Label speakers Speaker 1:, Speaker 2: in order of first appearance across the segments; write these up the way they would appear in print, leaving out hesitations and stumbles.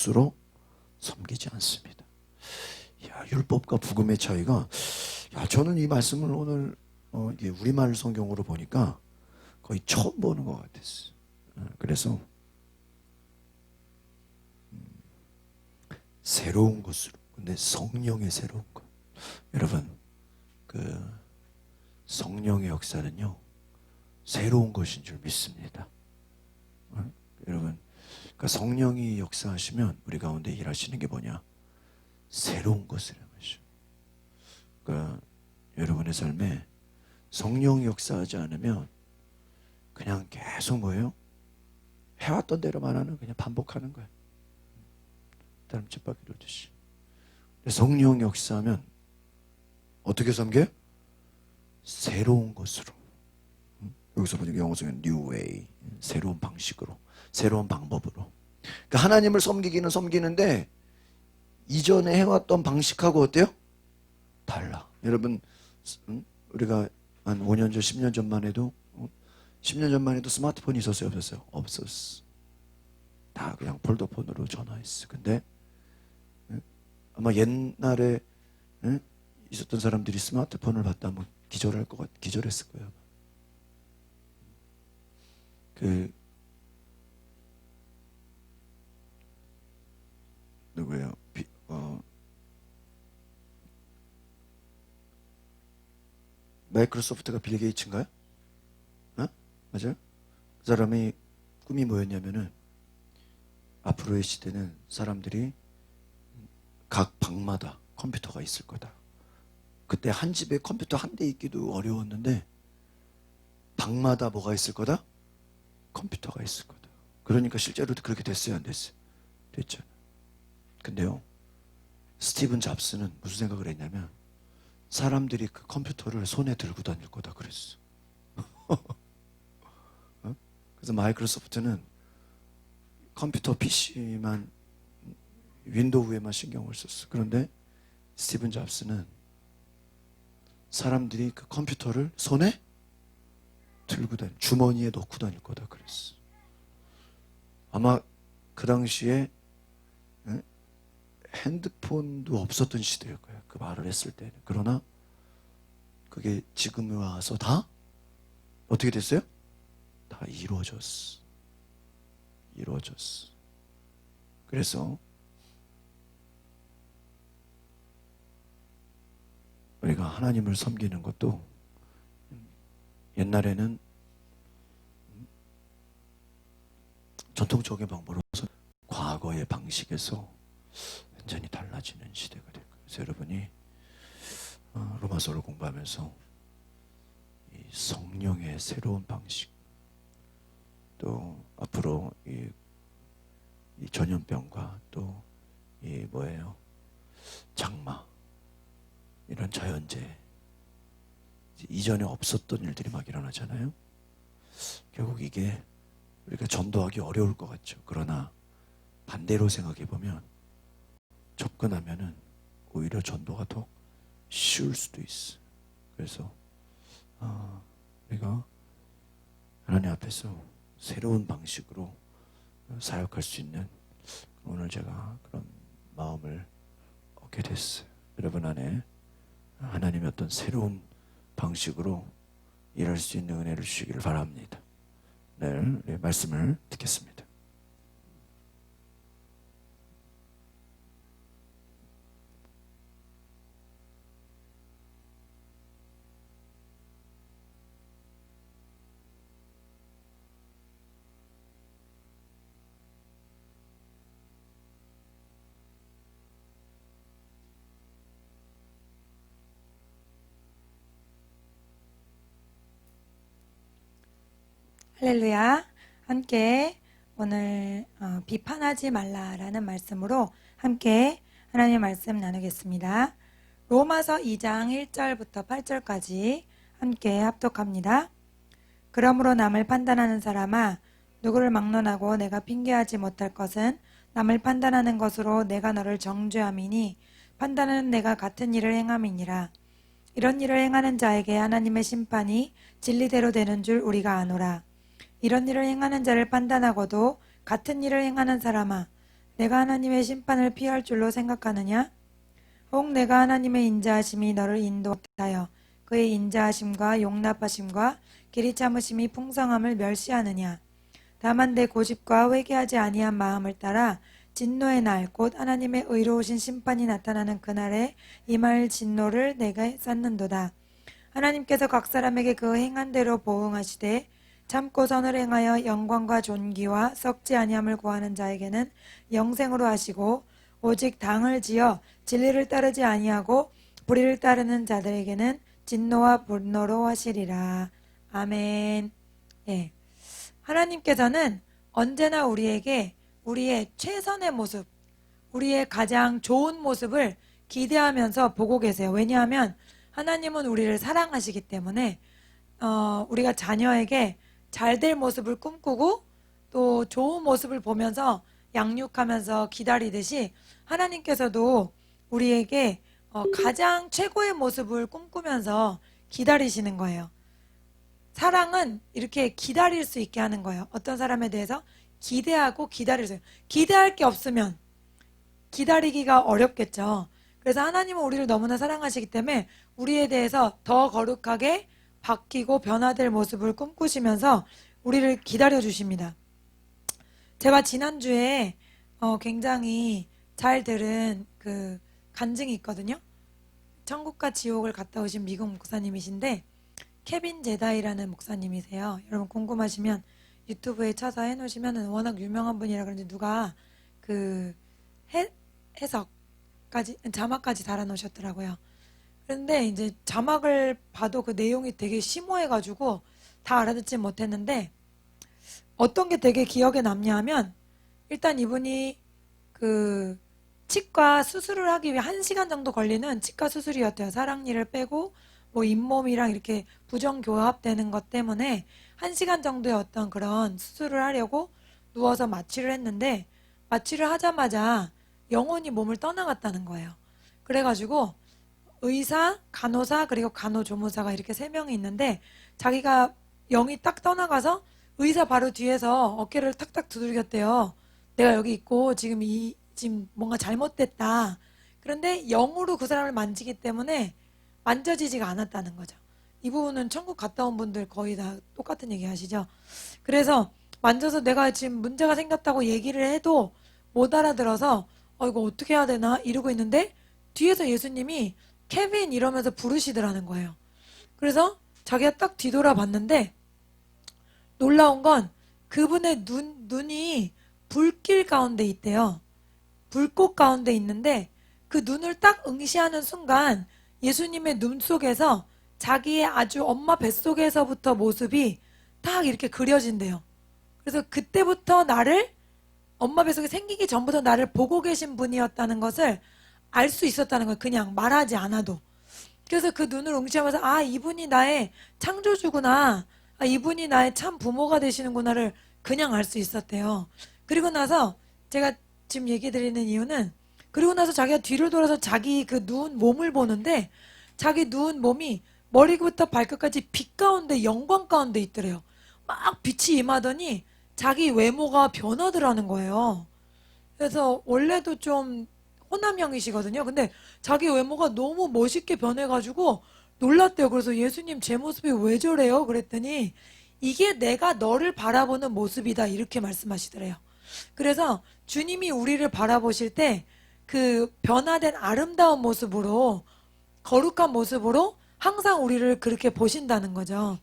Speaker 1: 것으로 섬기지 않습니다. 야, 율법과 복음의 차이가, 저는 이 말씀을 오늘 이게 우리말 성경으로 보니까 거의 처음 보는 것 같았어요. 그래서 새로운 것으로, 근데 성령의 새로운 것. 여러분, 그 성령의 역사는요 새로운 것인 줄 믿습니다. 여러분, 그러니까 성령이 역사하시면 우리 가운데 일하시는 게 뭐냐? 새로운 것을 하시죠. 그러니까 여러분의 삶에 성령이 역사하지 않으면 그냥 계속 뭐예요? 해왔던 대로만 하는, 그냥 반복하는 거예요. 다름쥐 바퀴 돌듯이. 성령 역사하면 어떻게 섬겨요? 새로운 것으로. 여기서 보니까 영어 속에 new way, 새로운 방식으로, 새로운 방법으로. 그러니까 하나님을 섬기기는 섬기는데 이전에 해왔던 방식하고 어때요? 달라. 여러분, 우리가 한 5년 전, 10년 전만 해도 10년 전만 해도 스마트폰이 있었어요? 없었어요? 없었어. 다 그냥 폴더폰으로 전화했어. 근데 아마 옛날에 있었던 사람들이 스마트폰을 봤다면 기절했을 거예요. 누구예요? 마이크로소프트가 빌 게이츠인가요? 맞아요? 그 사람이 꿈이 뭐였냐면은 앞으로의 시대는 사람들이 각 방마다 컴퓨터가 있을 거다. 그때 한 집에 컴퓨터 한 대 있기도 어려웠는데 방마다 뭐가 있을 거다? 컴퓨터가 있을 거다. 그러니까 실제로도 그렇게 됐어요, 안 됐어요? 됐죠. 근데요, 스티븐 잡스는 무슨 생각을 했냐면 사람들이 그 컴퓨터를 손에 들고 다닐 거다 그랬어. 그래서 마이크로소프트는 컴퓨터 PC만, 윈도우에만 신경을 썼어. 그런데 스티븐 잡스는 사람들이 그 컴퓨터를 손에 들고 다니, 주머니에 넣고 다닐 거다 그랬어. 아마 그 당시에 핸드폰도 없었던 시대일 거예요. 그 말을 했을 때는. 그러나 그게 지금에 와서 다 어떻게 됐어요? 다 이루어졌어. 이루어졌어. 그래서 우리가 하나님을 섬기는 것도 옛날에는 전통적인 방법으로서 과거의 방식에서 완전히 달라지는 시대가 될 거예요. 그래서 여러분이 로마서를 공부하면서 이 성령의 새로운 방식, 또 앞으로 이 전염병과 또 이 뭐예요? 장마, 이런 자연재해, 이전에 없었던 일들이 막 일어나잖아요. 결국 이게 우리가 전도하기 어려울 것 같죠. 그러나 반대로 생각해 보면 접근하면은 오히려 전도가 더 쉬울 수도 있어. 그래서 우리가 하나님 앞에서 새로운 방식으로 사역할 수 있는, 오늘 제가 그런 마음을 얻게 됐어요. 여러분 안에 하나님의 어떤 새로운 방식으로 일할 수 있는 은혜를 주시기를 바랍니다. 네, 말씀을 듣겠습니다.
Speaker 2: 할렐루야. 함께 오늘 비판하지 말라라는 말씀으로 함께 하나님의 말씀 나누겠습니다. 로마서 2장 1절부터 8절까지 함께 합독합니다. 그러므로 남을 판단하는 사람아, 누구를 막론하고 내가 핑계하지 못할 것은 남을 판단하는 것으로 내가 너를 정죄함이니 판단하는 내가 같은 일을 행함이니라. 이런 일을 행하는 자에게 하나님의 심판이 진리대로 되는 줄 우리가 아노라. 이런 일을 행하는 자를 판단하고도 같은 일을 행하는 사람아, 내가 하나님의 심판을 피할 줄로 생각하느냐? 혹 내가 하나님의 인자하심이 너를 인도하여 그의 인자하심과 용납하심과 길이 참으심이 풍성함을 멸시하느냐? 다만 내 고집과 회개하지 아니한 마음을 따라 진노의 날 곧 하나님의 의로우신 심판이 나타나는 그날에 임할 진노를 내가 쌓는도다. 하나님께서 각 사람에게 그 행한 대로 보응하시되 참고 선을 행하여 영광과 존귀와 썩지 아니함을 구하는 자에게는 영생으로 하시고 오직 당을 지어 진리를 따르지 아니하고 불의를 따르는 자들에게는 진노와 분노로 하시리라. 아멘. 예. 하나님께서는 언제나 우리에게 우리의 최선의 모습, 우리의 가장 좋은 모습을 기대하면서 보고 계세요. 왜냐하면 하나님은 우리를 사랑하시기 때문에 우리가 자녀에게 잘될 모습을 꿈꾸고 또 좋은 모습을 보면서 양육하면서 기다리듯이 하나님께서도 우리에게 가장 최고의 모습을 꿈꾸면서 기다리시는 거예요. 사랑은 이렇게 기다릴 수 있게 하는 거예요. 어떤 사람에 대해서 기대하고 기다릴 수 있어요. 기대할 게 없으면 기다리기가 어렵겠죠. 그래서 하나님은 우리를 너무나 사랑하시기 때문에 우리에 대해서 더 거룩하게 바뀌고 변화될 모습을 꿈꾸시면서 우리를 기다려 주십니다. 제가 지난주에 굉장히 잘 들은 그 간증이 있거든요. 천국과 지옥을 갔다 오신 미국 목사님이신데 케빈 제다이라는 목사님이세요. 여러분 궁금하시면 유튜브에 쳐서 해놓으시면 워낙 유명한 분이라 그런지 누가 그 해석까지 자막까지 달아놓으셨더라고요. 그런데 이제 자막을 봐도 그 내용이 되게 심오해가지고 다 알아듣지 못했는데 어떤 게 되게 기억에 남냐면 일단 이분이 그 치과 수술을 하기 위해 1시간 정도 걸리는 치과 수술이었대요. 사랑니를 빼고 뭐 잇몸이랑 이렇게 부정교합되는 것 때문에 1시간 정도의 어떤 그런 수술을 하려고 누워서 마취를 했는데 마취를 하자마자 영혼이 몸을 떠나갔다는 거예요. 그래가지고 의사, 간호사, 그리고 간호조무사가 이렇게 3명이 있는데 자기가 영이 딱 떠나가서 의사 바로 뒤에서 어깨를 탁탁 두들겼대요. 내가 여기 있고 지금 뭔가 잘못됐다. 그런데 영으로 그 사람을 만지기 때문에 만져지지가 않았다는 거죠. 이 부분은 천국 갔다 온 분들 거의 다 똑같은 얘기 하시죠. 그래서 만져서 내가 지금 문제가 생겼다고 얘기를 해도 못 알아들어서 이거 어떻게 해야 되나 이러고 있는데 뒤에서 예수님이 케빈 이러면서 부르시더라는 거예요. 그래서 자기가 딱 뒤돌아봤는데 놀라운 건 그분의 눈이 불길 가운데 있대요. 불꽃 가운데 있는데 그 눈을 딱 응시하는 순간 예수님의 눈 속에서 자기의 아주 엄마 뱃속에서부터 모습이 딱 이렇게 그려진대요. 그래서 그때부터 나를 엄마 뱃속에 생기기 전부터 나를 보고 계신 분이었다는 것을 알 수 있었다는 거예요. 그냥 말하지 않아도. 그래서 그 눈을 응시하면서 이분이 나의 창조주구나. 이분이 나의 참 부모가 되시는구나를 그냥 알 수 있었대요. 그리고 나서 제가 지금 얘기 드리는 이유는 그리고 나서 자기가 뒤를 돌아서 자기 그 누운 몸을 보는데 자기 누운 몸이 머리부터 발끝까지 빛 가운데 영광 가운데 있더래요. 막 빛이 임하더니 자기 외모가 변하더라는 거예요. 그래서 원래도 좀 호남형이시거든요. 근데 자기 외모가 너무 멋있게 변해가지고 놀랐대요. 그래서 예수님 제 모습이 왜 저래요? 그랬더니 이게 내가 너를 바라보는 모습이다 이렇게 말씀하시더래요. 그래서 주님이 우리를 바라보실 때 그 변화된 아름다운 모습으로 거룩한 모습으로 항상 우리를 그렇게 보신다는 거죠.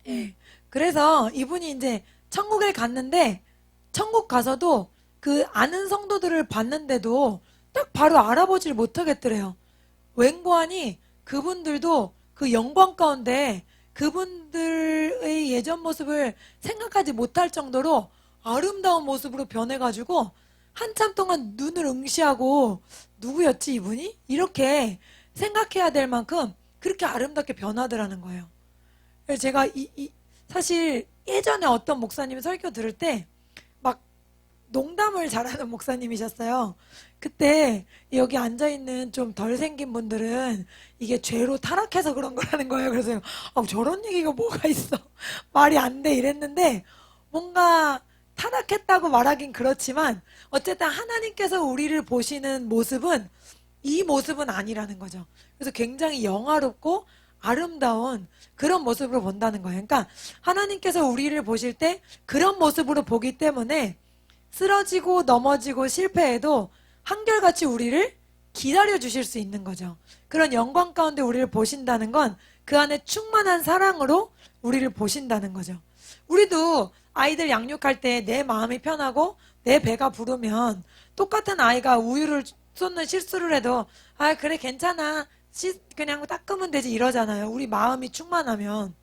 Speaker 2: 예. 그래서 이분이 이제 천국에 갔는데 천국 가서도 그 아는 성도들을 봤는데도 딱 바로 알아보질 못하겠더래요. 웬고하니 그분들도 그 영광 가운데 그분들의 예전 모습을 생각하지 못할 정도로 아름다운 모습으로 변해가지고 한참 동안 눈을 응시하고 누구였지 이분이? 이렇게 생각해야 될 만큼 그렇게 아름답게 변하더라는 거예요. 그래서 제가 사실 예전에 어떤 목사님이 설교 들을 때 막 농담을 잘하는 목사님이셨어요. 그때 여기 앉아있는 좀 덜 생긴 분들은 이게 죄로 타락해서 그런 거라는 거예요. 그래서 저런 얘기가 뭐가 있어. 말이 안 돼 이랬는데 뭔가 타락했다고 말하긴 그렇지만 어쨌든 하나님께서 우리를 보시는 모습은 이 모습은 아니라는 거죠. 그래서 굉장히 영화롭고 아름다운 그런 모습으로 본다는 거예요. 그러니까 하나님께서 우리를 보실 때 그런 모습으로 보기 때문에 쓰러지고 넘어지고 실패해도 한결같이 우리를 기다려 주실 수 있는 거죠. 그런 영광 가운데 우리를 보신다는 건 그 안에 충만한 사랑으로 우리를 보신다는 거죠. 우리도 아이들 양육할 때 내 마음이 편하고 내 배가 부르면 똑같은 아이가 우유를 쏟는 실수를 해도 아 그래 괜찮아 그냥 닦으면 되지 이러잖아요. 우리 마음이 충만하면.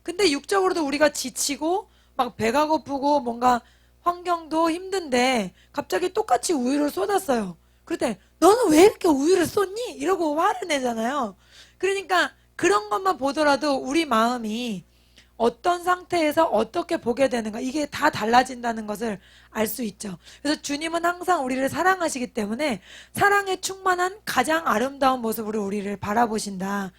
Speaker 2: 근데 육적으로도 우리가 지치고 막 배가 고프고 뭔가 환경도 힘든데 갑자기 똑같이 우유를 쏟았어요. 그럴 때 너는 왜 이렇게 우유를 쏟니? 이러고 화를 내잖아요. 그러니까 그런 것만 보더라도 우리 마음이 어떤 상태에서 어떻게 보게 되는가 이게 다 달라진다는 것을 알 수 있죠. 그래서 주님은 항상 우리를 사랑하시기 때문에 사랑에 충만한 가장 아름다운 모습으로 우리를 바라보신다.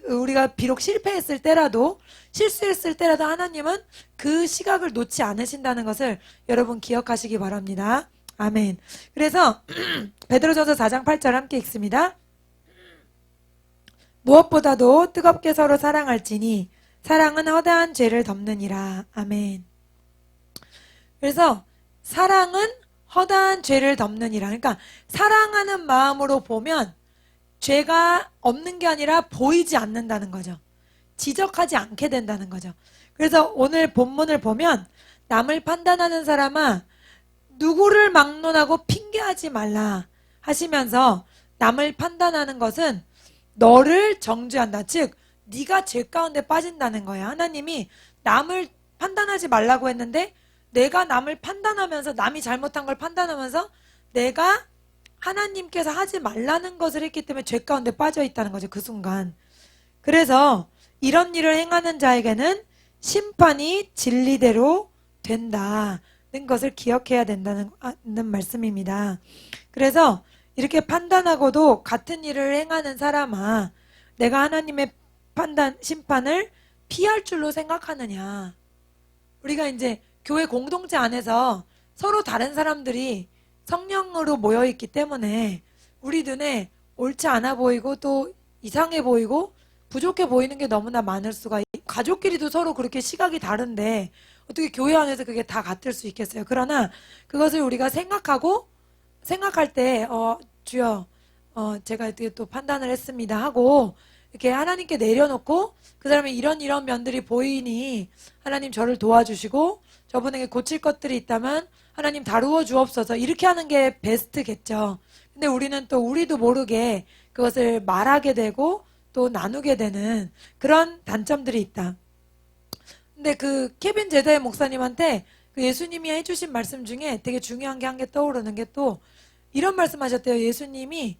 Speaker 2: 우리가 비록 실패했을 때라도 실수했을 때라도 하나님은 그 시각을 놓지 않으신다는 것을 여러분 기억하시기 바랍니다. 아멘. 그래서 베드로전서 4장 8절 함께 읽습니다. 무엇보다도 뜨겁게 서로 사랑할지니 사랑은 허다한 죄를 덮느니라. 아멘. 그래서 사랑은 허다한 죄를 덮느니라. 그러니까 사랑하는 마음으로 보면 죄가 없는 게 아니라 보이지 않는다는 거죠. 지적하지 않게 된다는 거죠. 그래서 오늘 본문을 보면 남을 판단하는 사람아 누구를 막론하고 핑계하지 말라 하시면서 남을 판단하는 것은 너를 정죄한다. 즉 네가 죄 가운데 빠진다는 거야. 하나님이 남을 판단하지 말라고 했는데 내가 남을 판단하면서 남이 잘못한 걸 판단하면서 내가 하나님께서 하지 말라는 것을 했기 때문에 죄 가운데 빠져 있다는 거죠. 그 순간. 그래서 이런 일을 행하는 자에게는 심판이 진리대로 된다는 것을 기억해야 된다는 말씀입니다. 그래서 이렇게 판단하고도 같은 일을 행하는 사람아 내가 하나님의 심판을 피할 줄로 생각하느냐. 우리가 이제 교회 공동체 안에서 서로 다른 사람들이 성령으로 모여있기 때문에 우리 눈에 옳지 않아 보이고 또 이상해 보이고 부족해 보이는 게 너무나 많을 수가 가족끼리도 서로 그렇게 시각이 다른데 어떻게 교회 안에서 그게 다 같을 수 있겠어요. 그러나 그것을 우리가 생각할 때 주여 제가 이렇게 또 판단을 했습니다 하고 이렇게 하나님께 내려놓고 그 사람이 이런 면들이 보이니 하나님 저를 도와주시고 저분에게 고칠 것들이 있다면 하나님 다루어 주옵소서 이렇게 하는 게 베스트겠죠. 근데 우리는 또 우리도 모르게 그것을 말하게 되고 또 나누게 되는 그런 단점들이 있다. 근데 그 케빈 제다의 목사님한테 그 예수님이 해주신 말씀 중에 되게 중요한 게 한 개 떠오르는 게 또 이런 말씀하셨대요. 예수님이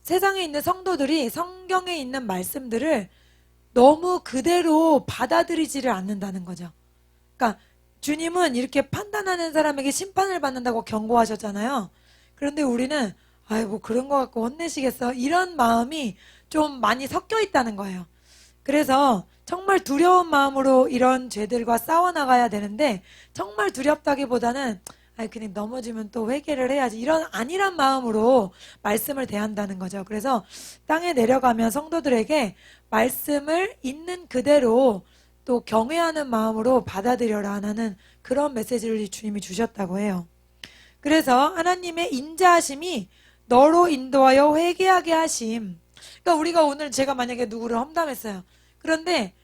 Speaker 2: 세상에 있는 성도들이 성경에 있는 말씀들을 너무 그대로 받아들이지를 않는다는 거죠. 그러니까 주님은 이렇게 판단하는 사람에게 심판을 받는다고 경고하셨잖아요. 그런데 우리는 뭐 그런 거 갖고 혼내시겠어? 이런 마음이 좀 많이 섞여 있다는 거예요. 그래서 정말 두려운 마음으로 이런 죄들과 싸워나가야 되는데 정말 두렵다기보다는 그냥 넘어지면 또 회개를 해야지 이런 안일한 마음으로 말씀을 대한다는 거죠. 그래서 땅에 내려가면 성도들에게 말씀을 있는 그대로 또 경외하는 마음으로 받아들여라 하는 그런 메시지를 주님이 주셨다고 해요. 그래서 하나님의 인자하심이 너로 인도하여 회개하게 하심. 그러니까 우리가 오늘 제가 만약에 누구를 험담했어요. 그런데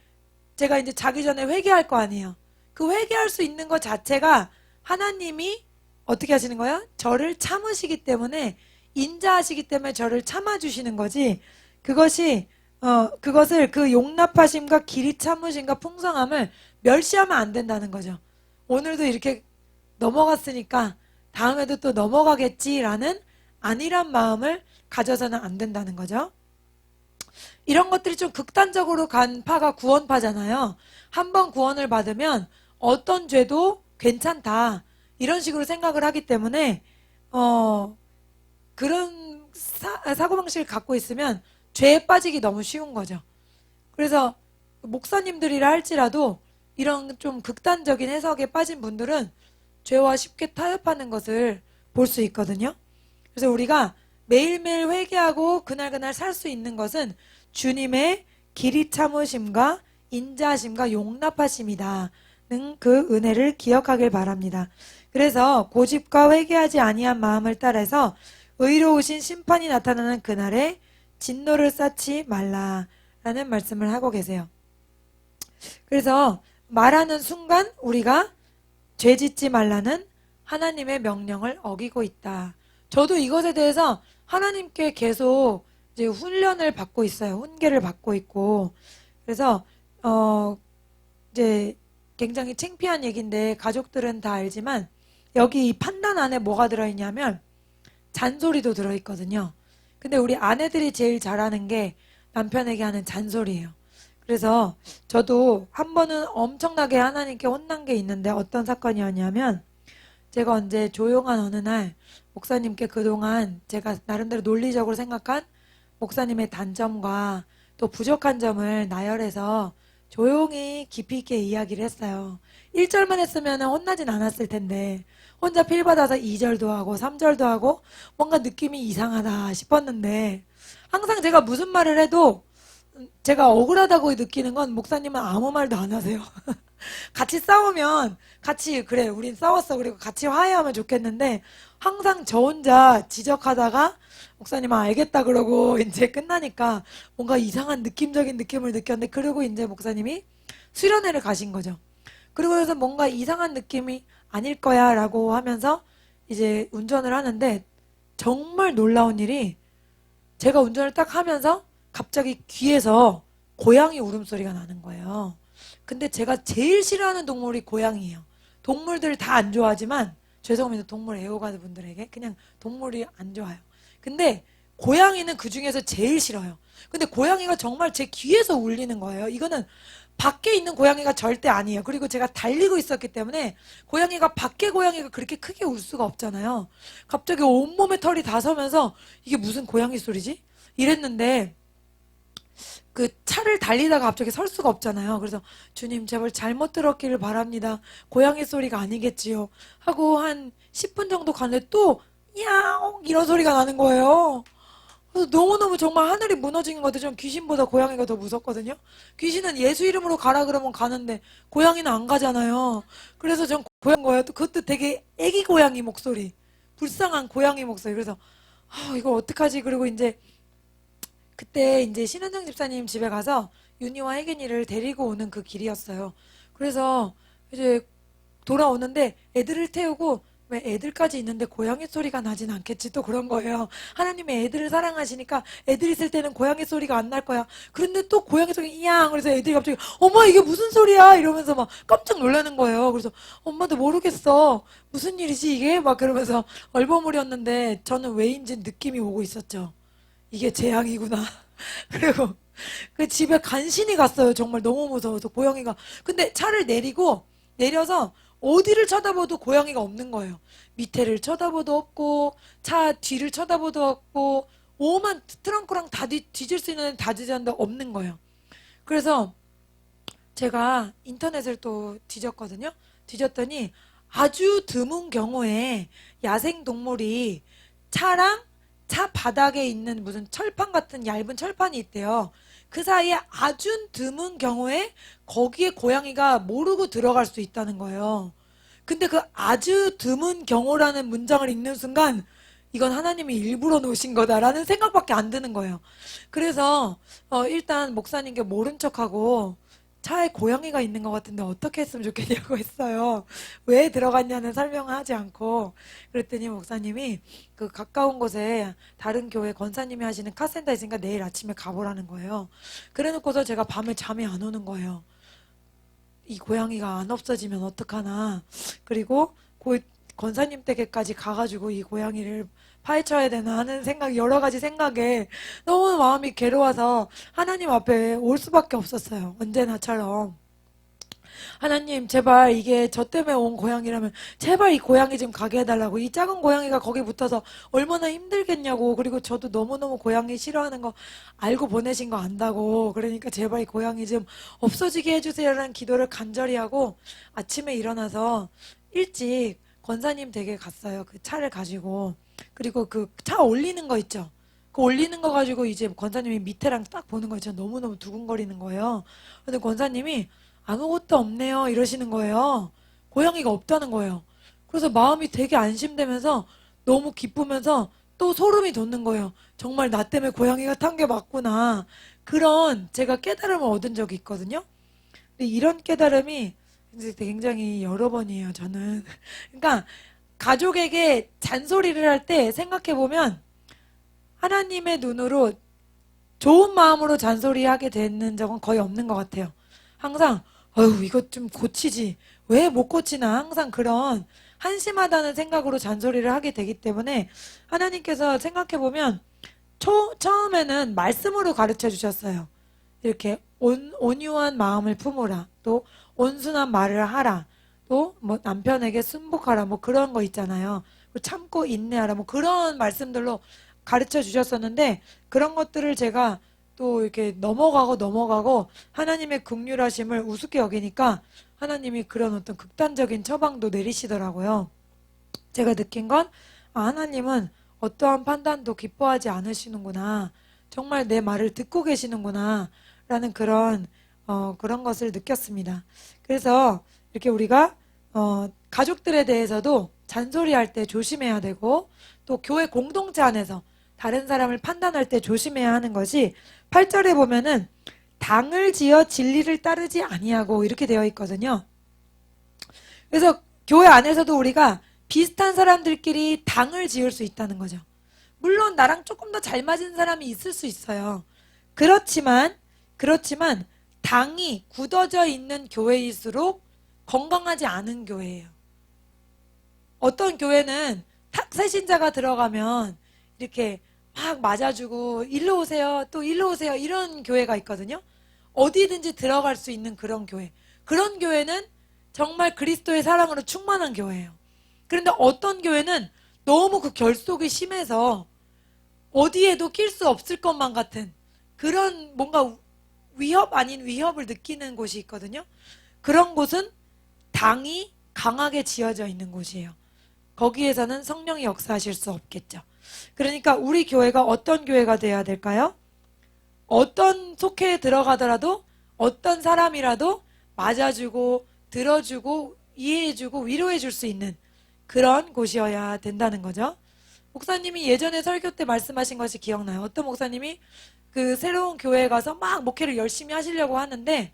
Speaker 2: 제가 이제 자기 전에 회개할 거 아니에요. 그 회개할 수 있는 것 자체가 하나님이 어떻게 하시는 거야? 저를 참으시기 때문에 인자하시기 때문에 저를 참아주시는 거지. 그것을 그 용납하심과 길이 참으심과 풍성함을 멸시하면 안 된다는 거죠. 오늘도 이렇게 넘어갔으니까 다음에도 또 넘어가겠지라는 안일한 마음을 가져서는 안 된다는 거죠. 이런 것들이 좀 극단적으로 간 파가 구원파잖아요. 한 번 구원을 받으면 어떤 죄도 괜찮다. 이런 식으로 생각을 하기 때문에 그런 사고방식을 갖고 있으면 죄에 빠지기 너무 쉬운 거죠. 그래서 목사님들이라 할지라도 이런 좀 극단적인 해석에 빠진 분들은 죄와 쉽게 타협하는 것을 볼 수 있거든요. 그래서 우리가 매일매일 회개하고 그날그날 살 수 있는 것은 주님의 길이 참으심과 인자하심과 용납하심이다. 는 그 은혜를 기억하길 바랍니다. 그래서 고집과 회개하지 아니한 마음을 따라서 의로우신 심판이 나타나는 그날에 진노를 쌓지 말라라는 말씀을 하고 계세요. 그래서 말하는 순간 우리가 죄 짓지 말라는 하나님의 명령을 어기고 있다. 저도 이것에 대해서 하나님께 계속 이제 훈련을 받고 있어요. 훈계를 받고 있고. 그래서 이제 굉장히 창피한 얘기인데 가족들은 다 알지만 여기 이 판단 안에 뭐가 들어있냐면 잔소리도 들어있거든요. 근데 우리 아내들이 제일 잘하는 게 남편에게 하는 잔소리예요. 그래서 저도 한 번은 엄청나게 하나님께 혼난 게 있는데 어떤 사건이었냐면 제가 언제 조용한 어느 날 목사님께 그동안 제가 나름대로 논리적으로 생각한 목사님의 단점과 또 부족한 점을 나열해서 조용히 깊이 있게 이야기를 했어요. 1절만 했으면 혼나진 않았을 텐데 혼자 필 받아서 2절도 하고 3절도 하고 뭔가 느낌이 이상하다 싶었는데 항상 제가 무슨 말을 해도 제가 억울하다고 느끼는 건 목사님은 아무 말도 안 하세요. 같이 싸우면 같이 그래 우린 싸웠어 그리고 같이 화해하면 좋겠는데 항상 저 혼자 지적하다가 목사님은 알겠다 그러고 이제 끝나니까 뭔가 이상한 느낌적인 느낌을 느꼈는데 그리고 이제 목사님이 수련회를 가신 거죠. 그리고 나서 뭔가 이상한 느낌이 아닐 거야 라고 하면서 이제 운전을 하는데 정말 놀라운 일이 제가 운전을 딱 하면서 갑자기 귀에서 고양이 울음소리가 나는 거예요. 근데 제가 제일 싫어하는 동물이 고양이에요. 동물들 다 안 좋아하지만 죄송합니다. 동물 애호가들 분들에게 그냥 동물이 안 좋아요. 근데 고양이는 그 중에서 제일 싫어요. 근데 고양이가 정말 제 귀에서 울리는 거예요. 이거는 밖에 있는 고양이가 절대 아니에요. 그리고 제가 달리고 있었기 때문에 고양이가 밖에 고양이가 그렇게 크게 울 수가 없잖아요. 갑자기 온몸에 털이 다 서면서 이게 무슨 고양이 소리지? 이랬는데 그 차를 달리다가 갑자기 설 수가 없잖아요. 그래서 주님 제발 잘못 들었기를 바랍니다. 고양이 소리가 아니겠지요. 하고 한 10분 정도 가는데 또 야옹 이런 소리가 나는 거예요. 그래서 너무너무 정말 하늘이 무너진 것 같아요. 전 귀신보다 고양이가 더 무섭거든요. 귀신은 예수 이름으로 가라 그러면 가는데 고양이는 안 가잖아요. 그래서 전 고양인 거예요. 또 그것도 되게 애기 고양이 목소리. 불쌍한 고양이 목소리. 그래서 이거 어떡하지? 그리고 이제 그때 이제 신은정 집사님 집에 가서 윤희와 혜gen이를 데리고 오는 그 길이었어요. 그래서 이제 돌아오는데 애들을 태우고 왜 애들까지 있는데 고양이 소리가 나진 않겠지 또 그런 거예요. 하나님의 애들을 사랑하시니까 애들 있을 때는 고양이 소리가 안 날 거야. 그런데 또 고양이 소리가 이양 그래서 애들이 갑자기 엄마 이게 무슨 소리야 이러면서 막 깜짝 놀라는 거예요. 그래서 엄마도 모르겠어. 무슨 일이지 이게? 막 그러면서 얼버무렸는데 저는 왜인지 느낌이 오고 있었죠. 이게 재앙이구나. 그리고 그 집에 간신히 갔어요. 정말 너무 무서워서 고양이가. 근데 차를 내려서 어디를 쳐다봐도 고양이가 없는 거예요. 밑에를 쳐다봐도 없고 차 뒤를 쳐다봐도 없고 오만 트렁크랑 다 뒤질 수 있는 다 뒤졌는데 없는 거예요. 그래서 제가 인터넷을 또 뒤졌거든요. 뒤졌더니 아주 드문 경우에 야생동물이 차랑 차 바닥에 있는 무슨 철판 같은 얇은 철판이 있대요. 그 사이에 아주 드문 경우에 거기에 고양이가 모르고 들어갈 수 있다는 거예요. 근데 그 아주 드문 경우라는 문장을 읽는 순간 이건 하나님이 일부러 놓으신 거다라는 생각밖에 안 드는 거예요. 그래서 일단 목사님께 모른 척하고 차에 고양이가 있는 것 같은데 어떻게 했으면 좋겠냐고 했어요. 왜 들어갔냐는 설명을 하지 않고 그랬더니 목사님이 그 가까운 곳에 다른 교회 권사님이 하시는 카센터 있으니까 내일 아침에 가보라는 거예요. 그래놓고서 제가 밤에 잠이 안 오는 거예요. 이 고양이가 안 없어지면 어떡하나. 그리고 권사님 댁에까지 가가지고 이 고양이를 파헤쳐야 되나 하는 생각, 여러 가지 생각에 너무 마음이 괴로워서 하나님 앞에 올 수밖에 없었어요. 언제나처럼. 하나님, 제발 이게 저 때문에 온 고양이라면 제발 이 고양이 좀 가게 해달라고. 이 작은 고양이가 거기 붙어서 얼마나 힘들겠냐고. 그리고 저도 너무너무 고양이 싫어하는 거 알고 보내신 거 안다고. 그러니까 제발 이 고양이 좀 없어지게 해주세요라는 기도를 간절히 하고 아침에 일어나서 일찍 권사님 댁에 갔어요. 그 차를 가지고. 그리고 그 차 올리는 거 있죠. 그 올리는 거 가지고 이제 권사님이 밑에랑 딱 보는 거 있죠. 너무너무 두근거리는 거예요. 근데 권사님이 아무것도 없네요 이러시는 거예요. 고양이가 없다는 거예요. 그래서 마음이 되게 안심되면서 너무 기쁘면서 또 소름이 돋는 거예요. 정말 나 때문에 고양이가 탄 게 맞구나. 그런 제가 깨달음을 얻은 적이 있거든요. 근데 이런 깨달음이 이제 굉장히 여러 번이에요, 저는. 그러니까 가족에게 잔소리를 할 때 생각해 보면 하나님의 눈으로 좋은 마음으로 잔소리하게 되는 적은 거의 없는 것 같아요. 항상 어휴 이것 좀 고치지 왜 못 고치나 항상 그런 한심하다는 생각으로 잔소리를 하게 되기 때문에 하나님께서 생각해 보면 처음에는 말씀으로 가르쳐 주셨어요. 이렇게 온유한 마음을 품으라, 또 온순한 말을 하라, 또 뭐 남편에게 순복하라, 뭐 그런 거 있잖아요. 참고 인내하라, 뭐 그런 말씀들로 가르쳐 주셨었는데 그런 것들을 제가 또 이렇게 넘어가고 하나님의 긍휼하심을 우습게 여기니까 하나님이 그런 어떤 극단적인 처방도 내리시더라고요. 제가 느낀 건 하나님은 어떠한 판단도 기뻐하지 않으시는구나. 정말 내 말을 듣고 계시는구나. 라는 그런 것을 느꼈습니다. 그래서 이렇게 우리가 가족들에 대해서도 잔소리할 때 조심해야 되고 또 교회 공동체 안에서 다른 사람을 판단할 때 조심해야 하는 것이 8절에 보면은 당을 지어 진리를 따르지 아니하고 이렇게 되어 있거든요. 그래서 교회 안에서도 우리가 비슷한 사람들끼리 당을 지을 수 있다는 거죠. 물론 나랑 조금 더 잘 맞은 사람이 있을 수 있어요. 그렇지만 당이 굳어져 있는 교회일수록 건강하지 않은 교회예요. 어떤 교회는 탁 새신자가 들어가면 이렇게 막 맞아주고 일로 오세요 또 일로 오세요 이런 교회가 있거든요. 어디든지 들어갈 수 있는 그런 교회, 그런 교회는 정말 그리스도의 사랑으로 충만한 교회예요. 그런데 어떤 교회는 너무 그 결속이 심해서 어디에도 낄 수 없을 것만 같은 그런 뭔가 위협 아닌 위협을 느끼는 곳이 있거든요. 그런 곳은 당이 강하게 지어져 있는 곳이에요. 거기에서는 성령이 역사하실 수 없겠죠. 그러니까 우리 교회가 어떤 교회가 돼야 될까요? 어떤 속회에 들어가더라도 어떤 사람이라도 맞아주고 들어주고 이해해주고 위로해줄 수 있는 그런 곳이어야 된다는 거죠. 목사님이 예전에 설교 때 말씀하신 것이 기억나요. 어떤 목사님이 그 새로운 교회에 가서 막 목회를 열심히 하시려고 하는데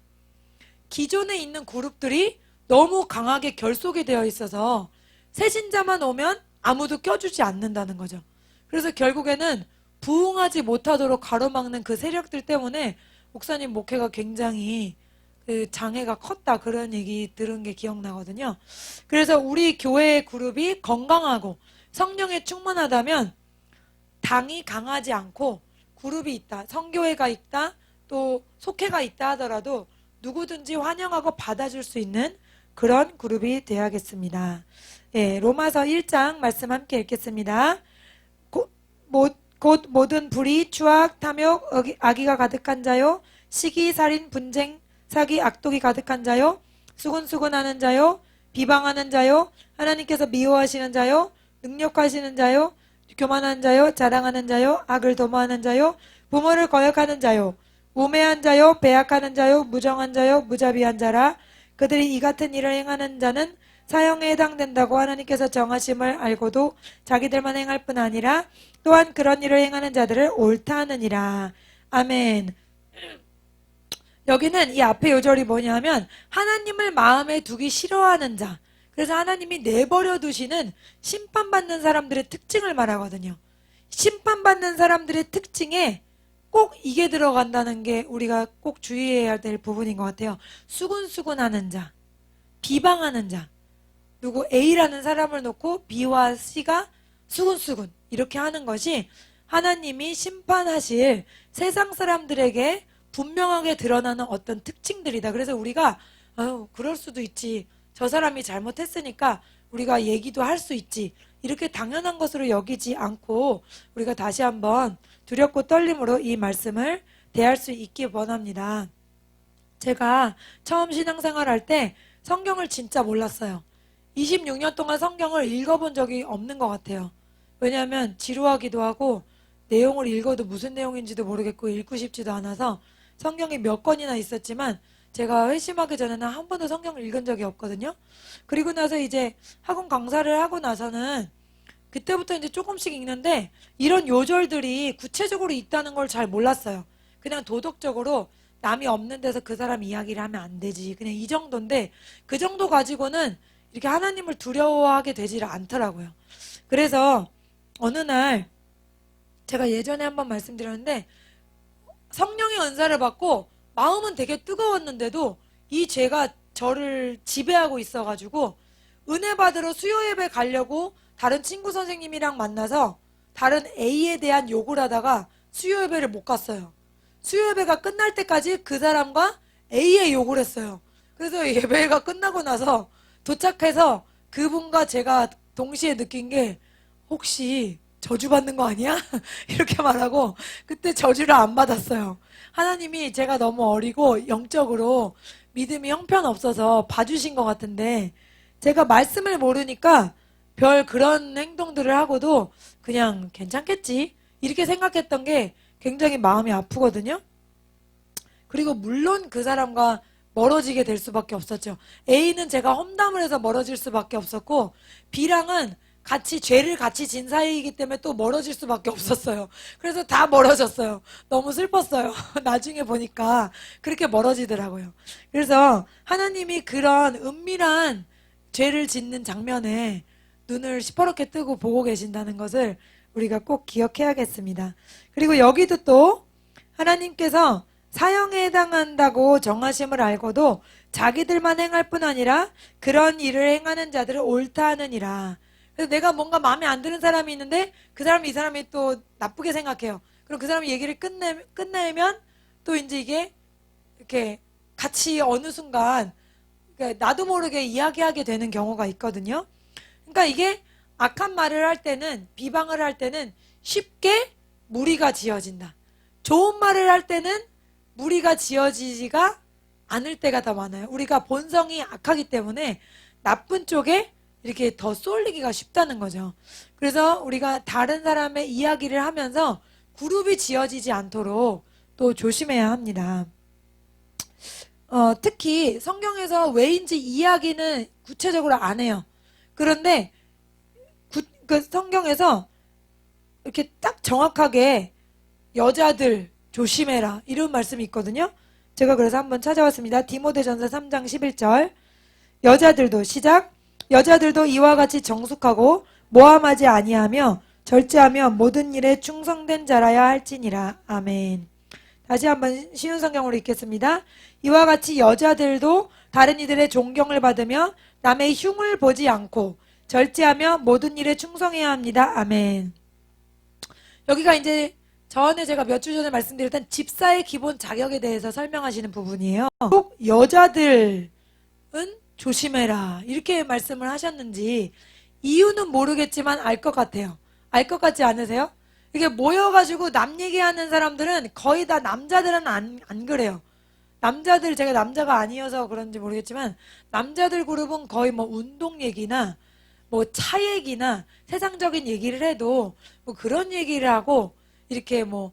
Speaker 2: 기존에 있는 그룹들이 너무 강하게 결속이 되어 있어서 새신자만 오면 아무도 껴주지 않는다는 거죠. 그래서 결국에는 부흥하지 못하도록 가로막는 그 세력들 때문에 목사님 목회가 굉장히 그 장애가 컸다, 그런 얘기 들은 게 기억나거든요. 그래서 우리 교회의 그룹이 건강하고 성령에 충만하다면 당이 강하지 않고 그룹이 있다, 성교회가 있다, 또 속회가 있다 하더라도 누구든지 환영하고 받아줄 수 있는 그런 그룹이 되어야겠습니다. 예, 로마서 1장 말씀 함께 읽겠습니다. 곧 모든 불의, 추악, 탐욕, 악의가 가득한 자요, 시기, 살인, 분쟁, 사기, 악독이 가득한 자요, 수군수군하는 자요, 비방하는 자요, 하나님께서 미워하시는 자요, 능력하시는 자요, 교만한 자요, 자랑하는 자요, 악을 도모하는 자요, 부모를 거역하는 자요, 우매한 자요, 배약하는 자요, 무정한 자요, 무자비한 자라. 그들이 이 같은 일을 행하는 자는 사형에 해당된다고 하나님께서 정하심을 알고도 자기들만 행할 뿐 아니라 또한 그런 일을 행하는 자들을 옳다 하느니라. 아멘. 여기는 이 앞에 요절이 뭐냐면 하나님을 마음에 두기 싫어하는 자, 그래서 하나님이 내버려 두시는 심판받는 사람들의 특징을 말하거든요. 심판받는 사람들의 특징에 꼭 이게 들어간다는 게 우리가 꼭 주의해야 될 부분인 것 같아요. 수군수군하는 자, 비방하는 자. 누구 A라는 사람을 놓고 B와 C가 수군수군 이렇게 하는 것이 하나님이 심판하실 세상 사람들에게 분명하게 드러나는 어떤 특징들이다. 그래서 우리가 아유, 그럴 수도 있지. 저 사람이 잘못했으니까 우리가 얘기도 할 수 있지. 이렇게 당연한 것으로 여기지 않고 우리가 다시 한번 두렵고 떨림으로 이 말씀을 대할 수 있기 원합니다. 제가 처음 신앙생활 할 때 성경을 진짜 몰랐어요. 26년 동안 성경을 읽어본 적이 없는 것 같아요. 왜냐하면 지루하기도 하고 내용을 읽어도 무슨 내용인지도 모르겠고 읽고 싶지도 않아서 성경이 몇 권이나 있었지만 제가 회심하기 전에는 한 번도 성경을 읽은 적이 없거든요. 그리고 나서 이제 학원 강사를 하고 나서는 그때부터 이제 조금씩 읽는데 이런 요절들이 구체적으로 있다는 걸 잘 몰랐어요. 그냥 도덕적으로 남이 없는 데서 그 사람 이야기를 하면 안 되지. 그냥 이 정도인데 그 정도 가지고는 이렇게 하나님을 두려워하게 되지를 않더라고요. 그래서 어느 날 제가 예전에 한번 말씀드렸는데 성령의 은사를 받고 마음은 되게 뜨거웠는데도 이 죄가 저를 지배하고 있어가지고 은혜 받으러 수요 예배 가려고 다른 친구 선생님이랑 만나서 다른 A에 대한 욕을 하다가 수요 예배를 못 갔어요. 수요 예배가 끝날 때까지 그 사람과 A의 욕을 했어요. 그래서 예배가 끝나고 나서 도착해서 그분과 제가 동시에 느낀 게 혹시 저주 받는 거 아니야? 이렇게 말하고 그때 저주를 안 받았어요. 하나님이 제가 너무 어리고 영적으로 믿음이 형편없어서 봐주신 것 같은데 제가 말씀을 모르니까 별 그런 행동들을 하고도 그냥 괜찮겠지 이렇게 생각했던 게 굉장히 마음이 아프거든요. 그리고 물론 그 사람과 멀어지게 될 수밖에 없었죠. A는 제가 험담을 해서 멀어질 수밖에 없었고 B랑은 같이 죄를 같이 진 사이이기 때문에 또 멀어질 수밖에 없었어요. 그래서 다 멀어졌어요. 너무 슬펐어요. 나중에 보니까 그렇게 멀어지더라고요. 그래서 하나님이 그런 은밀한 죄를 짓는 장면에 눈을 시퍼렇게 뜨고 보고 계신다는 것을 우리가 꼭 기억해야겠습니다. 그리고 여기도 또 하나님께서 사형에 해당한다고 정하심을 알고도 자기들만 행할 뿐 아니라 그런 일을 행하는 자들을 옳다 하느니라. 그래서 내가 뭔가 마음에 안 드는 사람이 있는데 그 사람이 이 사람이 또 나쁘게 생각해요. 그럼 그 사람이 얘기를 끝내면 또 이제 이게 이렇게 같이 어느 순간 그러니까 나도 모르게 이야기하게 되는 경우가 있거든요. 그러니까 이게 악한 말을 할 때는 비방을 할 때는 쉽게 무리가 지어진다. 좋은 말을 할 때는 무리가 지어지지가 않을 때가 더 많아요. 우리가 본성이 악하기 때문에 나쁜 쪽에 이렇게 더 쏠리기가 쉽다는 거죠. 그래서 우리가 다른 사람의 이야기를 하면서 그룹이 지어지지 않도록 또 조심해야 합니다. 특히 성경에서 왜인지 이야기는 구체적으로 안 해요. 그런데 그 성경에서 이렇게 딱 정확하게 여자들 조심해라 이런 말씀이 있거든요. 제가 그래서 한번 찾아왔습니다. 디모데전서 3장 11절 여자들도 시작 여자들도 이와 같이 정숙하고 모함하지 아니하며 절제하며 모든 일에 충성된 자라야 할지니라. 아멘. 다시 한번 쉬운 성경으로 읽겠습니다. 이와 같이 여자들도 다른 이들의 존경을 받으며 남의 흉을 보지 않고 절제하며 모든 일에 충성해야 합니다. 아멘. 여기가 이제 전에 제가 몇 주 전에 말씀드렸던 집사의 기본 자격에 대해서 설명하시는 부분이에요. 꼭 여자들은 조심해라 이렇게 말씀을 하셨는지 이유는 모르겠지만 알 것 같아요. 알 것 같지 않으세요? 이게 모여가지고 남 얘기하는 사람들은 거의 다 남자들은 안 그래요. 남자들 제가 남자가 아니어서 그런지 모르겠지만 남자들 그룹은 거의 뭐 운동 얘기나 뭐 차 얘기나 세상적인 얘기를 해도 뭐 그런 얘기를 하고 이렇게 뭐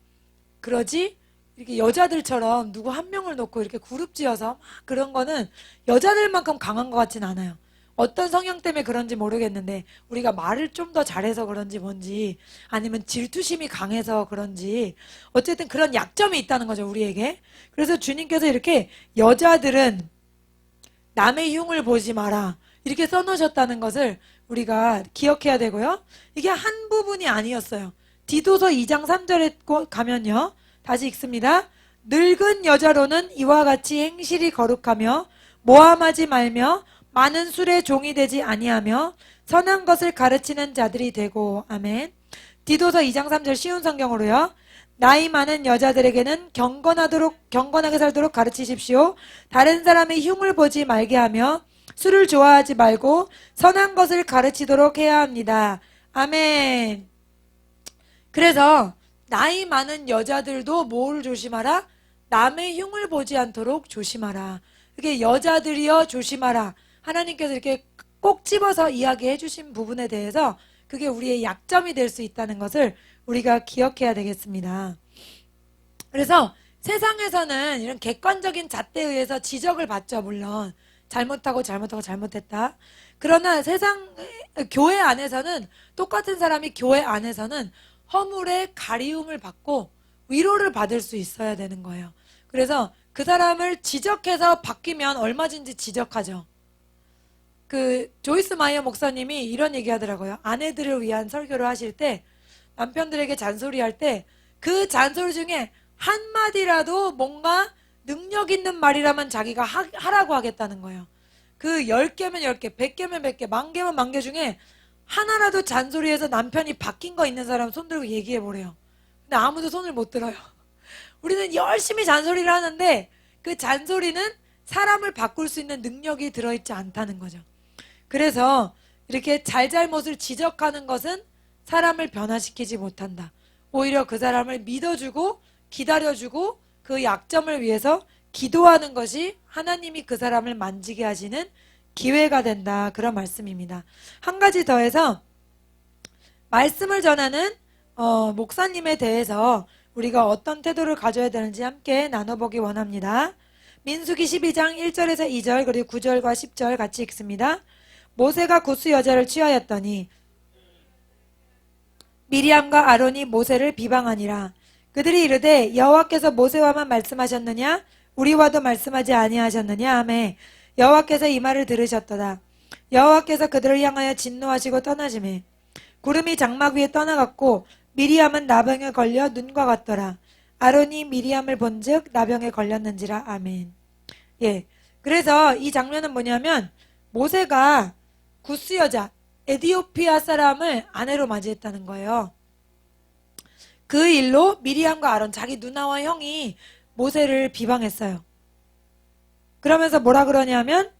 Speaker 2: 그러지 이렇게 여자들처럼 누구 한 명을 놓고 이렇게 그룹 지어서 막 그런 거는 여자들만큼 강한 것 같진 않아요. 어떤 성향 때문에 그런지 모르겠는데 우리가 말을 좀 더 잘해서 그런지 뭔지 아니면 질투심이 강해서 그런지 어쨌든 그런 약점이 있다는 거죠 우리에게. 그래서 주님께서 이렇게 여자들은 남의 흉을 보지 마라 이렇게 써놓으셨다는 것을 우리가 기억해야 되고요. 이게 한 부분이 아니었어요. 디도서 2장 3절에 가면요. 다시 읽습니다. 늙은 여자로는 이와 같이 행실이 거룩하며 모함하지 말며 많은 술의 종이 되지 아니하며 선한 것을 가르치는 자들이 되고. 아멘. 디도서 2장 3절 쉬운 성경으로요. 나이 많은 여자들에게는 경건하게 살도록 가르치십시오. 다른 사람의 흉을 보지 말게 하며 술을 좋아하지 말고 선한 것을 가르치도록 해야 합니다. 아멘. 그래서 나이 많은 여자들도 뭘 조심하라? 남의 흉을 보지 않도록 조심하라. 이게 여자들이여 조심하라. 하나님께서 이렇게 꼭 집어서 이야기해 주신 부분에 대해서 그게 우리의 약점이 될 수 있다는 것을 우리가 기억해야 되겠습니다. 그래서 세상에서는 이런 객관적인 잣대에 의해서 지적을 받죠. 물론 잘못했다. 그러나 교회 안에서는 똑같은 사람이 교회 안에서는 허물의 가리움을 받고 위로를 받을 수 있어야 되는 거예요. 그래서 그 사람을 지적해서 바뀌면 얼마든지 지적하죠. 조이스 마이어 목사님이 이런 얘기 하더라고요. 아내들을 위한 설교를 하실 때 남편들에게 잔소리할 때 그 잔소리 중에 한마디라도 뭔가 능력 있는 말이라면 자기가 하라고 하겠다는 거예요. 10개면 10개, 100개면 100개, 10,000개면 10,000개 중에 하나라도 잔소리해서 남편이 바뀐 거 있는 사람 손 들고 얘기해 보래요. 근데 아무도 손을 못 들어요. 우리는 열심히 잔소리를 하는데 그 잔소리는 사람을 바꿀 수 있는 능력이 들어있지 않다는 거죠. 그래서 이렇게 잘잘못을 지적하는 것은 사람을 변화시키지 못한다. 오히려 그 사람을 믿어주고 기다려주고 그 약점을 위해서 기도하는 것이 하나님이 그 사람을 만지게 하시는 기회가 된다. 그런 말씀입니다. 한 가지 더해서 말씀을 전하는 목사님에 대해서 우리가 어떤 태도를 가져야 되는지 함께 나눠보기 원합니다. 민수기 12장 1절에서 2절 그리고 9절과 10절 같이 읽습니다. 모세가 구스 여자를 취하였더니 미리암과 아론이 모세를 비방하니라. 그들이 이르되 여호와께서 모세와만 말씀하셨느냐 우리와도 말씀하지 아니하셨느냐 하매 여호와께서 이 말을 들으셨도다. 여호와께서 그들을 향하여 진노하시고 떠나시매 구름이 장막 위에 떠나갔고 미리암은 나병에 걸려 눈과 같더라. 아론이 미리암을 본즉 나병에 걸렸는지라. 아멘. 예. 그래서 이 장면은 뭐냐면 모세가 구스 여자 에디오피아 사람을 아내로 맞이했다는 거예요. 그 일로 미리암과 아론 자기 누나와 형이 모세를 비방했어요. 그러면서 뭐라 그러냐면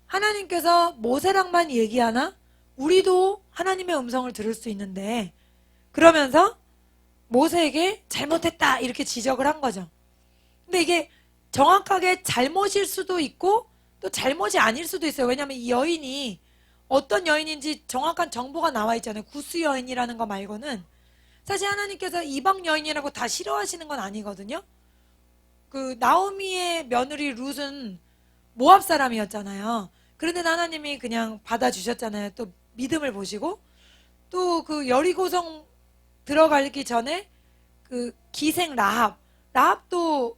Speaker 2: 하나님께서 모세랑만 얘기하나? 우리도 하나님의 음성을 들을 수 있는데 그러면서 모세에게 잘못했다 이렇게 지적을 한 거죠. 근데 이게 정확하게 잘못일 수도 있고 또 잘못이 아닐 수도 있어요. 왜냐하면 이 여인이 어떤 여인인지 정확한 정보가 나와 있잖아요. 구스 여인이라는 거 말고는 사실 하나님께서 이방 여인이라고 다 싫어하시는 건 아니거든요. 나오미의 며느리 룻은 모압 사람이었잖아요. 그런데 하나님이 그냥 받아주셨잖아요. 또 믿음을 보시고 또 여리고성 들어가기 전에 기생 라합도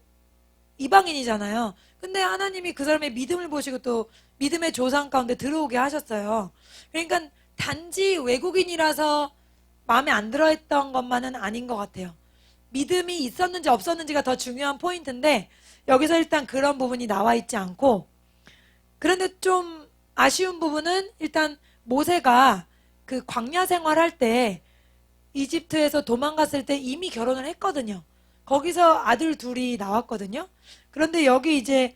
Speaker 2: 이방인이잖아요. 근데 하나님이 그 사람의 믿음을 보시고 또 믿음의 조상 가운데 들어오게 하셨어요. 그러니까 단지 외국인이라서 마음에 안 들어했던 것만은 아닌 것 같아요. 믿음이 있었는지 없었는지가 더 중요한 포인트인데 여기서 일단 그런 부분이 나와 있지 않고 그런데 좀 아쉬운 부분은 일단 모세가 광야 생활할 때 이집트에서 도망갔을 때 이미 결혼을 했거든요. 거기서 아들 둘이 나왔거든요. 그런데 여기 이제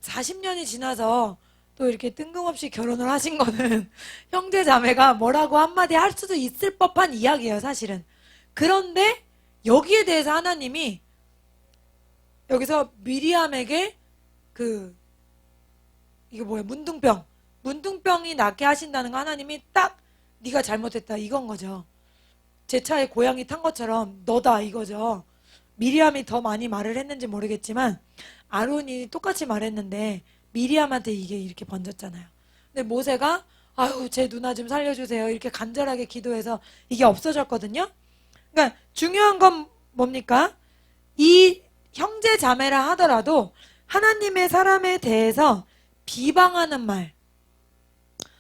Speaker 2: 40년이 지나서 또 이렇게 뜬금없이 결혼을 하신 거는 형제 자매가 뭐라고 한마디 할 수도 있을 법한 이야기예요, 사실은. 그런데 여기에 대해서 하나님이 여기서 미리암에게 이게 뭐야, 문둥병이 낫게 하신다는 거 하나님이 딱 네가 잘못했다 이건 거죠. 제 차에 고양이 탄 것처럼 너다 이거죠. 미리암이 더 많이 말을 했는지 모르겠지만 아론이 똑같이 말했는데 미리암한테 이게 이렇게 번졌잖아요. 근데 모세가 아유 제 누나 좀 살려주세요 이렇게 간절하게 기도해서 이게 없어졌거든요. 그러니까 중요한 건 뭡니까? 이 형제 자매라 하더라도 하나님의 사람에 대해서 비방하는 말.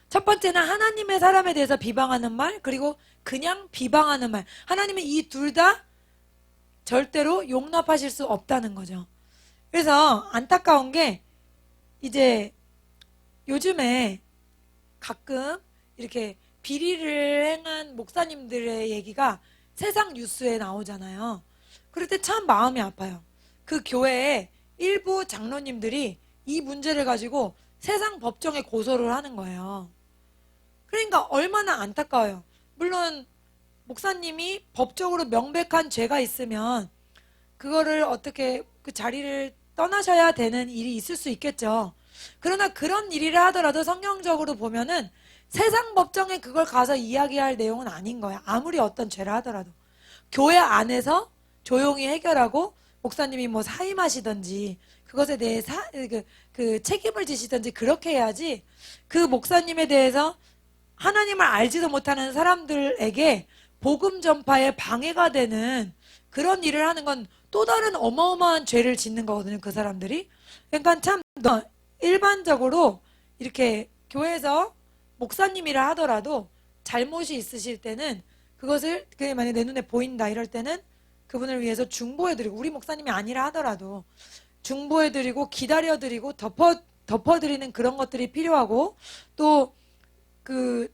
Speaker 2: 첫 번째는 하나님의 사람에 대해서 비방하는 말, 그리고 그냥 비방하는 말. 하나님은 이 둘 다 절대로 용납하실 수 없다는 거죠. 그래서 안타까운 게 이제 요즘에 가끔 이렇게 비리를 행한 목사님들의 얘기가 세상 뉴스에 나오잖아요. 그럴 때 참 마음이 아파요. 그 교회에 일부 장로님들이 이 문제를 가지고 세상 법정에 고소를 하는 거예요. 그러니까 얼마나 안타까워요. 물론 목사님이 법적으로 명백한 죄가 있으면 그거를 어떻게 그 자리를 떠나셔야 되는 일이 있을 수 있겠죠. 그러나 그런 일이라 하더라도 성경적으로 보면은 세상 법정에 그걸 가서 이야기할 내용은 아닌 거야. 아무리 어떤 죄라 하더라도. 교회 안에서 조용히 해결하고 목사님이 뭐 사임하시든지 그것에 대해 그 책임을 지시든지 그렇게 해야지 그 목사님에 대해서 하나님을 알지도 못하는 사람들에게 복음 전파에 방해가 되는 그런 일을 하는 건 또 다른 어마어마한 죄를 짓는 거거든요, 그 사람들이. 그러니까 참 일반적으로 이렇게 교회에서 목사님이라 하더라도 잘못이 있으실 때는 그것을 그게 만약에 내 눈에 보인다 이럴 때는 그분을 위해서 중보해드리고, 우리 목사님이 아니라 하더라도 중보해드리고 기다려드리고 덮어드리는 그런 것들이 필요하고, 또 그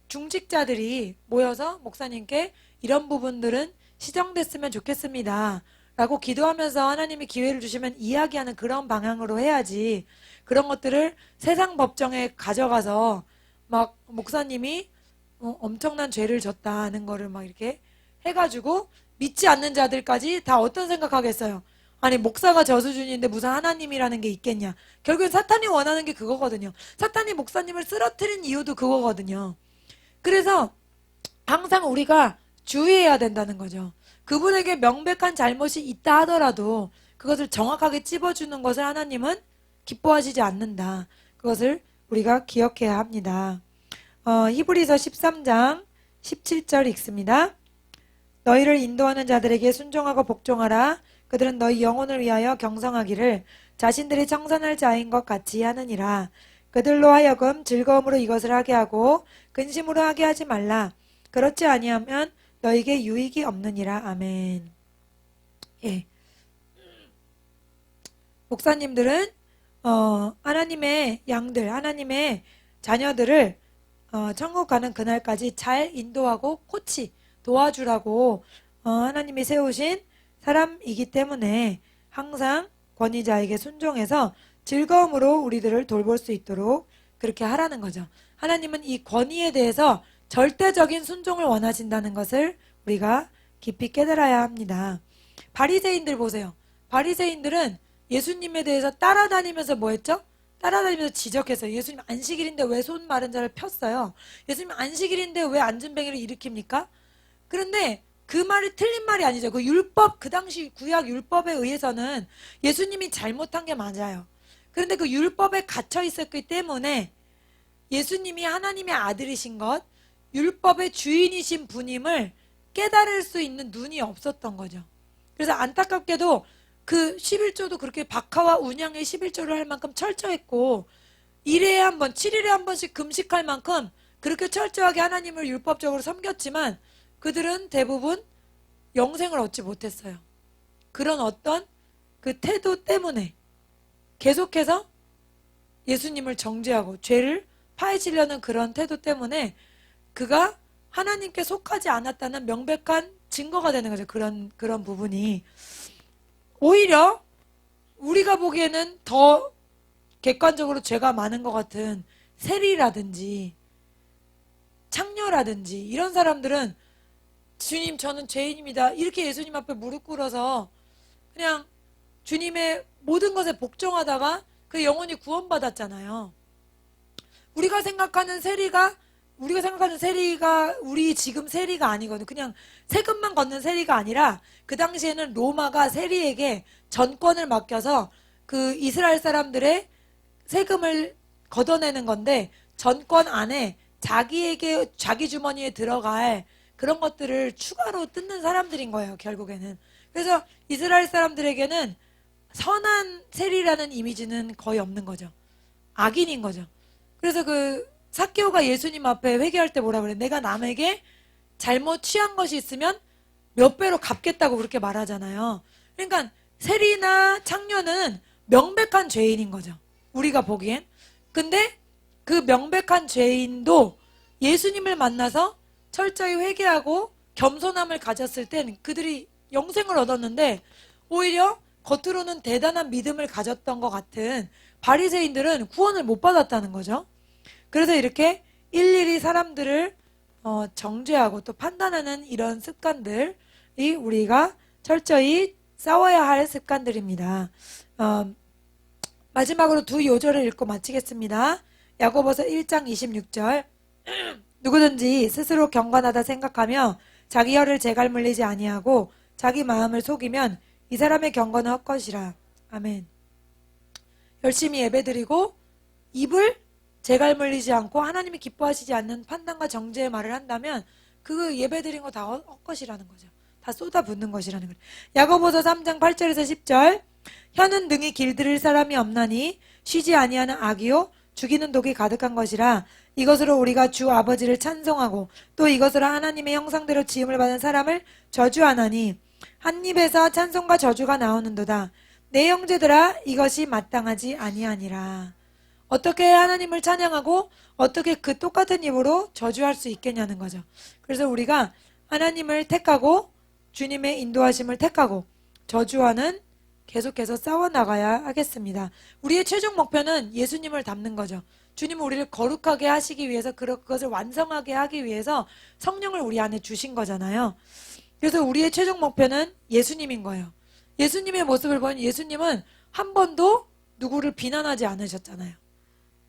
Speaker 2: 중직자들이 모여서 목사님께 이런 부분들은 시정됐으면 좋겠습니다 라고 기도하면서 하나님이 기회를 주시면 이야기하는 그런 방향으로 해야지, 그런 것들을 세상 법정에 가져가서 막 목사님이 엄청난 죄를 졌다는 거를 막 이렇게 해가지고 믿지 않는 자들까지 다 어떤 생각하겠어요? 아니 목사가 저 수준인데 무슨 하나님이라는 게 있겠냐. 결국엔 사탄이 원하는 게 그거거든요. 사탄이 목사님을 쓰러뜨린 이유도 그거거든요. 그래서 항상 우리가 주의해야 된다는 거죠. 그분에게 명백한 잘못이 있다 하더라도 그것을 정확하게 찝어주는 것을 하나님은 기뻐하시지 않는다. 그것을 우리가 기억해야 합니다. 히브리서 13장 17절 읽습니다. 너희를 인도하는 자들에게 순종하고 복종하라. 그들은 너희 영혼을 위하여 경성하기를 자신들이 청산할 자인 것 같이 하느니라. 그들로 하여금 즐거움으로 이것을 하게 하고 근심으로 하게 하지 말라. 그렇지 아니하면 너에게 유익이 없느니라. 아멘. 예. 목사님들은 하나님의 양들, 하나님의 자녀들을 천국 가는 그날까지 잘 인도하고 코치 도와주라고 하나님이 세우신 사람이기 때문에 항상 권위자에게 순종해서 즐거움으로 우리들을 돌볼 수 있도록 그렇게 하라는 거죠. 하나님은 이 권위에 대해서 절대적인 순종을 원하신다는 것을 우리가 깊이 깨달아야 합니다. 바리새인들 보세요. 바리새인들은 예수님에 대해서 따라다니면서 뭐 했죠? 따라다니면서 지적했어요. 예수님 안식일인데 왜 손 마른 자를 폈어요? 예수님 안식일인데 왜 앉은뱅이를 일으킵니까? 그런데 그 말이 틀린 말이 아니죠. 그 율법, 그 당시 구약 율법에 의해서는 예수님이 잘못한 게 맞아요. 그런데 그 율법에 갇혀 있었기 때문에 예수님이 하나님의 아들이신 것, 율법의 주인이신 분임을 깨달을 수 있는 눈이 없었던 거죠. 그래서 안타깝게도 그 11조도 그렇게 박하와 운양의 11조를 할 만큼 철저했고 1회에 한 번, 7일에 한 번씩 금식할 만큼 그렇게 철저하게 하나님을 율법적으로 섬겼지만 그들은 대부분 영생을 얻지 못했어요. 그런 어떤 그 태도 때문에 계속해서 예수님을 정죄하고 죄를 파헤치려는 그런 태도 때문에 그가 하나님께 속하지 않았다는 명백한 증거가 되는 거죠. 그런 부분이. 오히려 우리가 보기에는 더 객관적으로 죄가 많은 것 같은 세리라든지 창녀라든지 이런 사람들은 주님 저는 죄인입니다. 이렇게 예수님 앞에 무릎 꿇어서 그냥 주님의 모든 것에 복종하다가 그 영혼이 구원받았잖아요. 우리가 생각하는 세리가 우리 지금 세리가 아니거든. 그냥 세금만 걷는 세리가 아니라 그 당시에는 로마가 세리에게 전권을 맡겨서 그 이스라엘 사람들의 세금을 걷어내는 건데 전권 안에 자기 주머니에 들어갈 그런 것들을 추가로 뜯는 사람들인 거예요, 결국에는. 그래서 이스라엘 사람들에게는 선한 세리라는 이미지는 거의 없는 거죠. 악인인 거죠. 그래서 그 삭개오가 예수님 앞에 회개할 때 뭐라 그래? 내가 남에게 잘못 취한 것이 있으면 몇 배로 갚겠다고 그렇게 말하잖아요. 그러니까 세리나 창녀는 명백한 죄인인 거죠. 우리가 보기엔. 근데 그 명백한 죄인도 예수님을 만나서 철저히 회개하고 겸손함을 가졌을 땐 그들이 영생을 얻었는데 오히려 겉으로는 대단한 믿음을 가졌던 것 같은 바리새인들은 구원을 못 받았다는 거죠. 그래서 이렇게 일일이 사람들을 정죄하고 또 판단하는 이런 습관들이 우리가 철저히 싸워야 할 습관들입니다. 마지막으로 두 요절을 읽고 마치겠습니다. 야고보서 1장 26절 누구든지 스스로 경건하다 생각하며 자기 혀를 재갈 물리지 아니하고 자기 마음을 속이면 이 사람의 경건은 헛것이라. 아멘. 열심히 예배드리고 입을 재갈 물리지 않고 하나님이 기뻐하시지 않는 판단과 정죄의 말을 한다면 그 예배드린 거 다 헛것이라는 거죠. 다 쏟아붓는 것이라는 거예요. 야고보서 3장 8절에서 10절 혀는 능히 길들일 사람이 없나니 쉬지 아니하는 악이요 죽이는 독이 가득한 것이라. 이것으로 우리가 주 아버지를 찬송하고 또 이것으로 하나님의 형상대로 지음을 받은 사람을 저주하나니 한 입에서 찬송과 저주가 나오는도다. 내 형제들아 이것이 마땅하지 아니하니라. 어떻게 하나님을 찬양하고 어떻게 그 똑같은 입으로 저주할 수 있겠냐는 거죠. 그래서 우리가 하나님을 택하고 주님의 인도하심을 택하고 저주와는 계속해서 싸워나가야 하겠습니다. 우리의 최종 목표는 예수님을 닮는 거죠. 주님은 우리를 거룩하게 하시기 위해서 그것을 완성하게 하기 위해서 성령을 우리 안에 주신 거잖아요. 그래서 우리의 최종 목표는 예수님인 거예요. 예수님의 모습을 보면 예수님은 한 번도 누구를 비난하지 않으셨잖아요.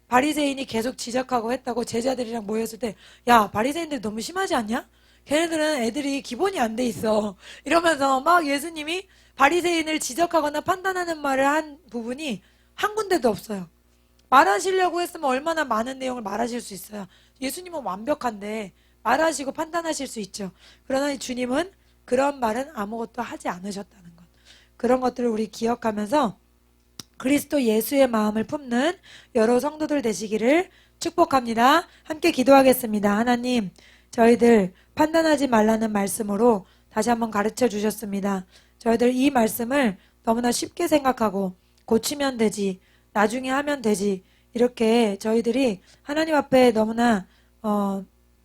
Speaker 2: 바리새인이 계속 지적하고 했다고 제자들이랑 모였을 때 야 바리새인들 너무 심하지 않냐? 걔네들은 애들이 기본이 안 돼 있어 이러면서 막 예수님이 바리새인을 지적하거나 판단하는 말을 한 부분이 한 군데도 없어요. 말하시려고 했으면 얼마나 많은 내용을 말하실 수 있어요. 예수님은 완벽한데 말하시고 판단하실 수 있죠. 그러나 주님은 그런 말은 아무것도 하지 않으셨다는 것. 그런 것들을 우리 기억하면서 그리스도 예수의 마음을 품는 여러 성도들 되시기를 축복합니다. 함께 기도하겠습니다. 하나님, 저희들 판단하지 말라는 말씀으로 다시 한번 가르쳐 주셨습니다. 저희들 이 말씀을 너무나 쉽게 생각하고 고치면 되지, 나중에 하면 되지, 이렇게 저희들이 하나님 앞에 너무나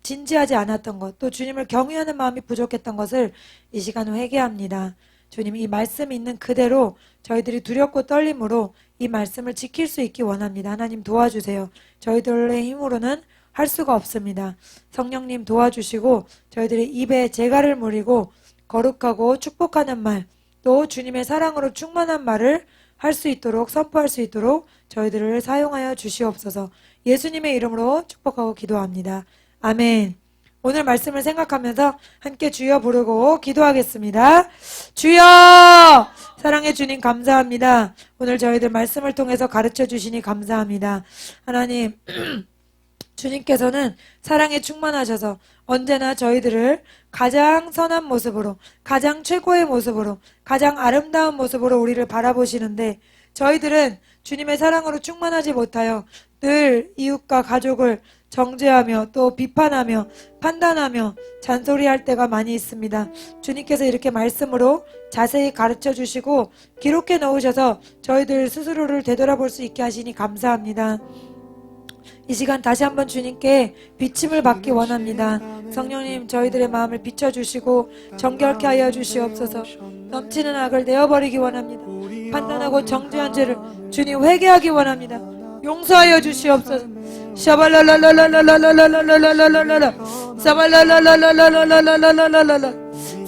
Speaker 2: 진지하지 않았던 것, 또 주님을 경외하는 마음이 부족했던 것을 이 시간 회개합니다. 주님, 이 말씀 있는 그대로 저희들이 두렵고 떨림으로 이 말씀을 지킬 수 있기 원합니다. 하나님 도와주세요. 저희들의 힘으로는 할 수가 없습니다. 성령님 도와주시고 저희들이 입에 재갈을 무리고 거룩하고 축복하는 말, 또 주님의 사랑으로 충만한 말을 할 수 있도록, 선포할 수 있도록 저희들을 사용하여 주시옵소서. 예수님의 이름으로 축복하고 기도합니다. 아멘. 오늘 말씀을 생각하면서 함께 주여 부르고 기도하겠습니다. 주여! 사랑해 주님 감사합니다. 오늘 저희들 말씀을 통해서 가르쳐 주시니 감사합니다. 하나님, 주님께서는 사랑에 충만하셔서 언제나 저희들을 가장 선한 모습으로, 가장 최고의 모습으로, 가장 아름다운 모습으로 우리를 바라보시는데 저희들은 주님의 사랑으로 충만하지 못하여 늘 이웃과 가족을 정죄하며 또 비판하며 판단하며 잔소리할 때가 많이 있습니다. 주님께서 이렇게 말씀으로 자세히 가르쳐 주시고 기록해 놓으셔서 저희들 스스로를 되돌아볼 수 있게 하시니 감사합니다. 이 시간 다시 한번 주님께 비침을 받기 원합니다. 성령님, 저희들의 마음을 비춰주시고 정결케 하여 주시옵소서. 넘치는 악을 내어버리기 원합니다. 판단하고 정죄한 죄를 주님 회개하기 원합니다. 용서하여 주시옵소서. 샤발랄랄랄랄랄랄랄랄랄랄랄랄랄랄 사발랄랄랄랄랄랄랄랄랄랄